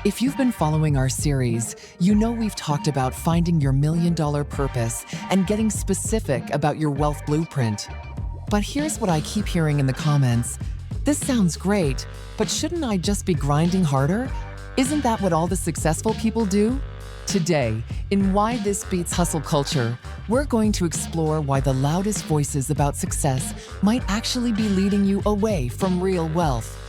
If you've been following our series, you know we've talked about finding your million-dollar purpose and getting specific about your wealth blueprint. But here's what I keep hearing in the comments. This sounds great, but shouldn't I just be grinding harder? Isn't that what all the successful people do? Today, in Why This Beats Hustle Culture, we're going to explore why the loudest voices about success might actually be leading you away from real wealth.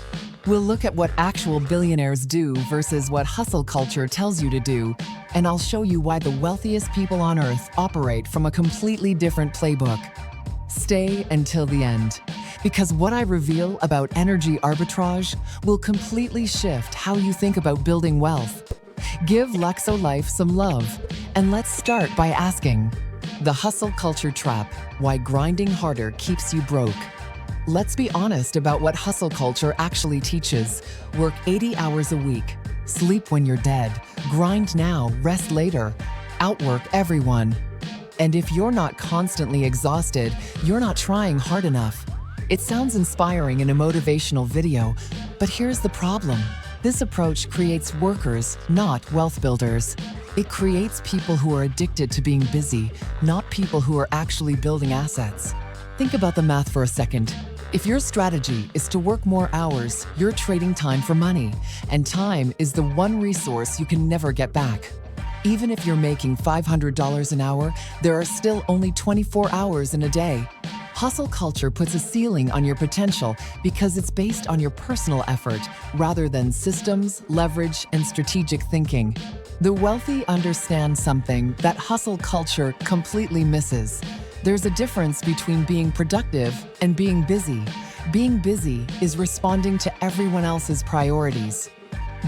We'll look at what actual billionaires do versus what hustle culture tells you to do, and I'll show you why the wealthiest people on earth operate from a completely different playbook. Stay until the end, because what I reveal about energy arbitrage will completely shift how you think about building wealth. Give Luxo-Life some love, and let's start by asking, the hustle culture trap, why grinding harder keeps you broke. Let's be honest about what hustle culture actually teaches. Work 80 hours a week, sleep when you're dead, grind now, rest later, outwork everyone. And if you're not constantly exhausted, you're not trying hard enough. It sounds inspiring in a motivational video, but here's the problem. This approach creates workers, not wealth builders. It creates people who are addicted to being busy, not people who are actually building assets. Think about the math for a second. If your strategy is to work more hours, you're trading time for money, and time is the one resource you can never get back. Even if you're making $500 an hour, there are still only 24 hours in a day. Hustle culture puts a ceiling on your potential because it's based on your personal effort rather than systems, leverage, and strategic thinking. The wealthy understand something that hustle culture completely misses. There's a difference between being productive and being busy. Being busy is responding to everyone else's priorities.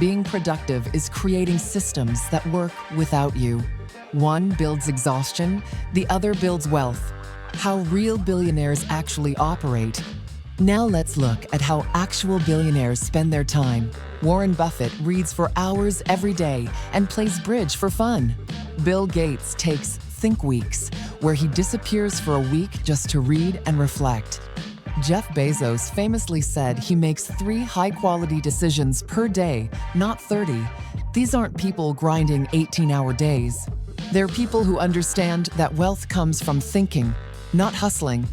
Being productive is creating systems that work without you. One builds exhaustion, the other builds wealth. How real billionaires actually operate. Now let's look at how actual billionaires spend their time. Warren Buffett reads for hours every day and plays bridge for fun. Bill Gates takes think weeks, where he disappears for a week just to read and reflect. Jeff Bezos famously said he makes 3 high-quality decisions per day, not 30. These aren't people grinding 18-hour days. They're people who understand that wealth comes from thinking, not hustling.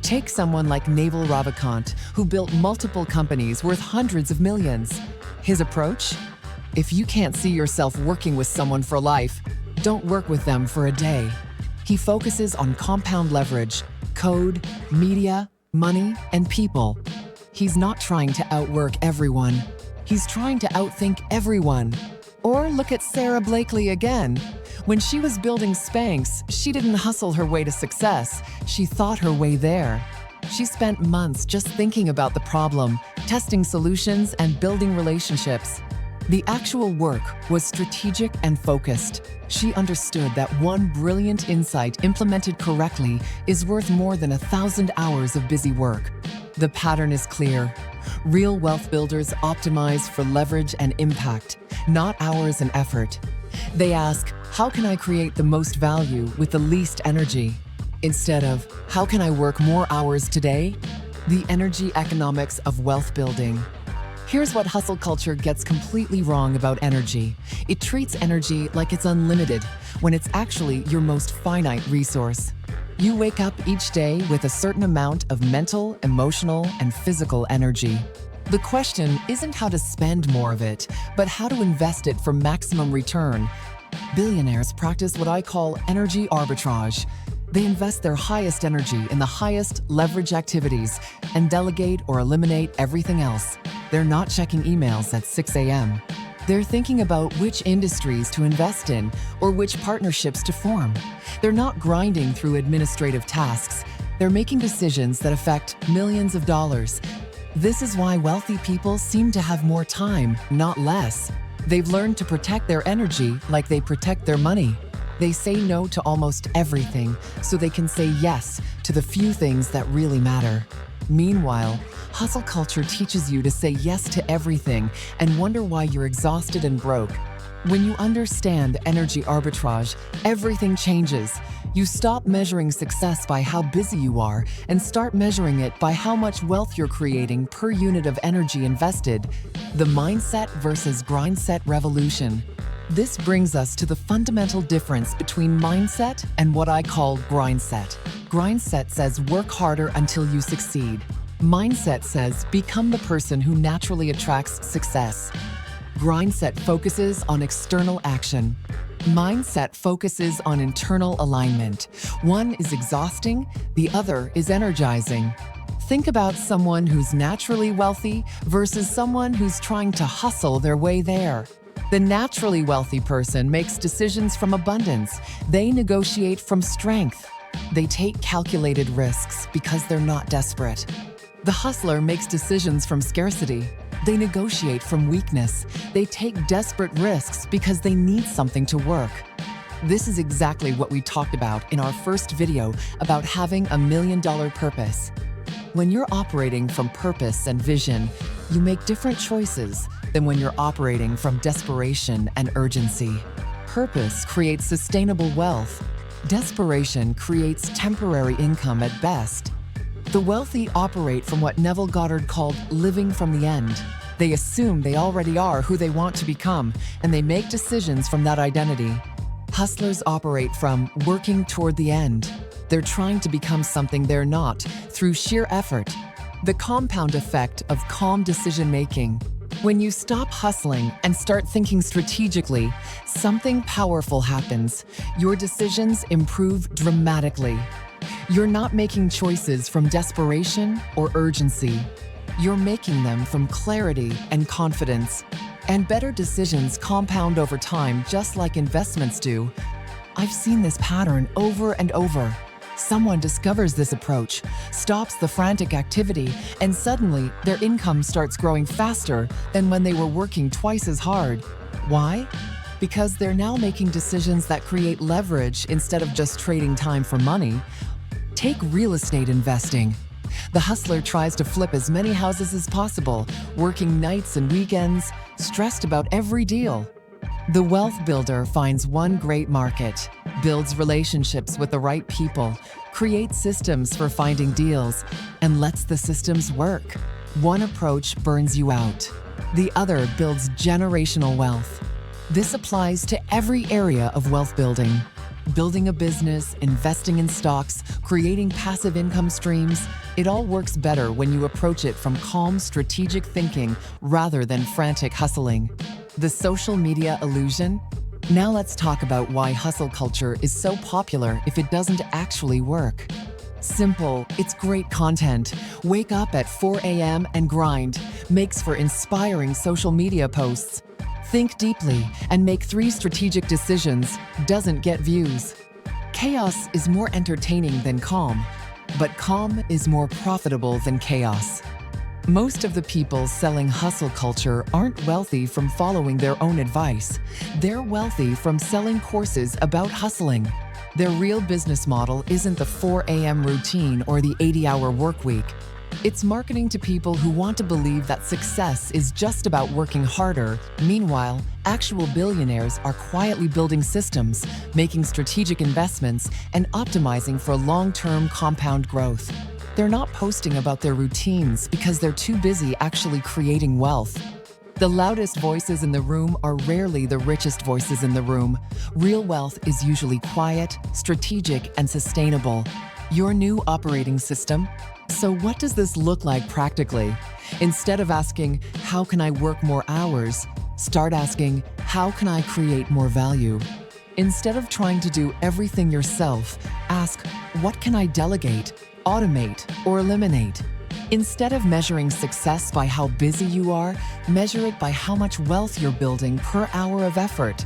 Take someone like Naval Ravikant, who built multiple companies worth hundreds of millions. His approach? If you can't see yourself working with someone for life, don't work with them for a day. He focuses on compound leverage, code, media, money, and people. He's not trying to outwork everyone. He's trying to outthink everyone. Or look at Sara Blakely again. When she was building Spanx, she didn't hustle her way to success. She thought her way there. She spent months just thinking about the problem, testing solutions, and building relationships. The actual work was strategic and focused. She understood that one brilliant insight implemented correctly is worth more than 1,000 hours of busy work. The pattern is clear. Real wealth builders optimize for leverage and impact, not hours and effort. They ask, how can I create the most value with the least energy? Instead of, how can I work more hours today? The energy economics of wealth building. Here's what hustle culture gets completely wrong about energy. It treats energy like it's unlimited, when it's actually your most finite resource. You wake up each day with a certain amount of mental, emotional, and physical energy. The question isn't how to spend more of it, but how to invest it for maximum return. Billionaires practice what I call energy arbitrage. They invest their highest energy in the highest leverage activities and delegate or eliminate everything else. They're not checking emails at 6 a.m. They're thinking about which industries to invest in or which partnerships to form. They're not grinding through administrative tasks. They're making decisions that affect millions of dollars. This is why wealthy people seem to have more time, not less. They've learned to protect their energy like they protect their money. They say no to almost everything so they can say yes to the few things that really matter. Meanwhile, hustle culture teaches you to say yes to everything and wonder why you're exhausted and broke. When you understand energy arbitrage, everything changes. You stop measuring success by how busy you are and start measuring it by how much wealth you're creating per unit of energy invested. The mindset versus grindset revolution. This brings us to the fundamental difference between mindset and what I call grindset. Grindset says work harder until you succeed. Mindset says become the person who naturally attracts success. Grindset focuses on external action. Mindset focuses on internal alignment. One is exhausting, the other is energizing. Think about someone who's naturally wealthy versus someone who's trying to hustle their way there. The naturally wealthy person makes decisions from abundance. They negotiate from strength. They take calculated risks because they're not desperate. The hustler makes decisions from scarcity. They negotiate from weakness. They take desperate risks because they need something to work. This is exactly what we talked about in our first video about having a $1 million purpose. When you're operating from purpose and vision, you make different choices than when you're operating from desperation and urgency. Purpose creates sustainable wealth. Desperation creates temporary income at best. The wealthy operate from what Neville Goddard called living from the end. They assume they already are who they want to become, and they make decisions from that identity. Hustlers operate from working toward the end. They're trying to become something they're not through sheer effort. The compound effect of calm decision-making. When you stop hustling and start thinking strategically, something powerful happens. Your decisions improve dramatically. You're not making choices from desperation or urgency. You're making them from clarity and confidence. And better decisions compound over time, just like investments do. I've seen this pattern over and over. Someone discovers this approach, stops the frantic activity, and suddenly their income starts growing faster than when they were working twice as hard. Why? Because they're now making decisions that create leverage instead of just trading time for money. Take real estate investing. The hustler tries to flip as many houses as possible, working nights and weekends, stressed about every deal. The wealth builder finds one great market, builds relationships with the right people, creates systems for finding deals, and lets the systems work. One approach burns you out. The other builds generational wealth. This applies to every area of wealth building. Building a business, investing in stocks, creating passive income streams, it all works better when you approach it from calm, strategic thinking rather than frantic hustling. The social media illusion? Now let's talk about why hustle culture is so popular if it doesn't actually work. Simple, it's great content. Wake up at 4 a.m. and grind. Makes for inspiring social media posts. Think deeply and make 3 strategic decisions. Doesn't get views. Chaos is more entertaining than calm, but calm is more profitable than chaos. Most of the people selling hustle culture aren't wealthy from following their own advice. They're wealthy from selling courses about hustling. Their real business model isn't the 4 a.m. routine or the 80-hour work week. It's marketing to people who want to believe that success is just about working harder. Meanwhile, actual billionaires are quietly building systems, making strategic investments, and optimizing for long-term compound growth. They're not posting about their routines because they're too busy actually creating wealth. The loudest voices in the room are rarely the richest voices in the room. Real wealth is usually quiet, strategic, and sustainable. Your new operating system? So what does this look like practically? Instead of asking, how can I work more hours? Start asking, how can I create more value? Instead of trying to do everything yourself, ask, what can I delegate, automate, or eliminate? Instead of measuring success by how busy you are, measure it by how much wealth you're building per hour of effort.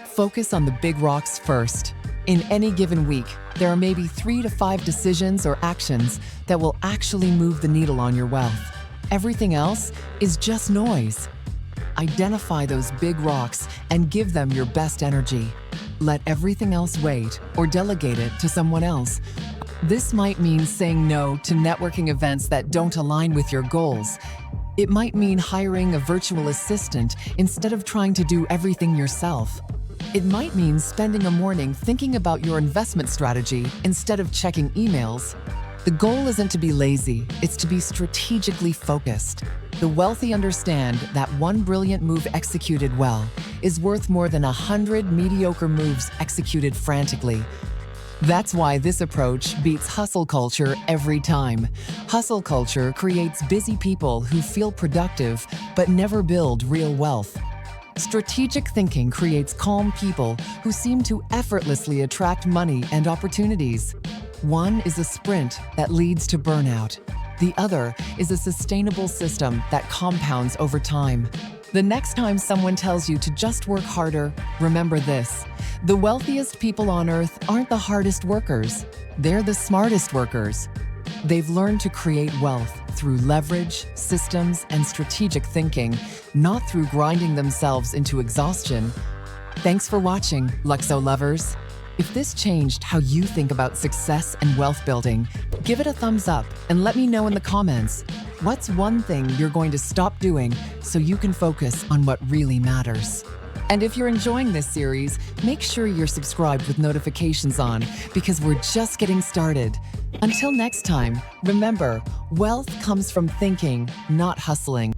Focus on the big rocks first. In any given week, there are maybe 3 to 5 decisions or actions that will actually move the needle on your wealth. Everything else is just noise. Identify those big rocks and give them your best energy. Let everything else wait or delegate it to someone else. This might mean saying no to networking events that don't align with your goals. It might mean hiring a virtual assistant instead of trying to do everything yourself. It might mean spending a morning thinking about your investment strategy instead of checking emails. The goal isn't to be lazy, it's to be strategically focused. The wealthy understand that one brilliant move executed well is worth more than 100 mediocre moves executed frantically. That's why this approach beats hustle culture every time. Hustle culture creates busy people who feel productive but never build real wealth. Strategic thinking creates calm people who seem to effortlessly attract money and opportunities. One is a sprint that leads to burnout. The other is a sustainable system that compounds over time. The next time someone tells you to just work harder, remember this: the wealthiest people on earth aren't the hardest workers, they're the smartest workers. They've learned to create wealth through leverage, systems, and strategic thinking, not through grinding themselves into exhaustion. Thanks for watching, Luxo lovers. If this changed how you think about success and wealth building, give it a thumbs up and let me know in the comments. What's one thing you're going to stop doing so you can focus on what really matters? And if you're enjoying this series, make sure you're subscribed with notifications on, because we're just getting started. Until next time, remember, wealth comes from thinking, not hustling.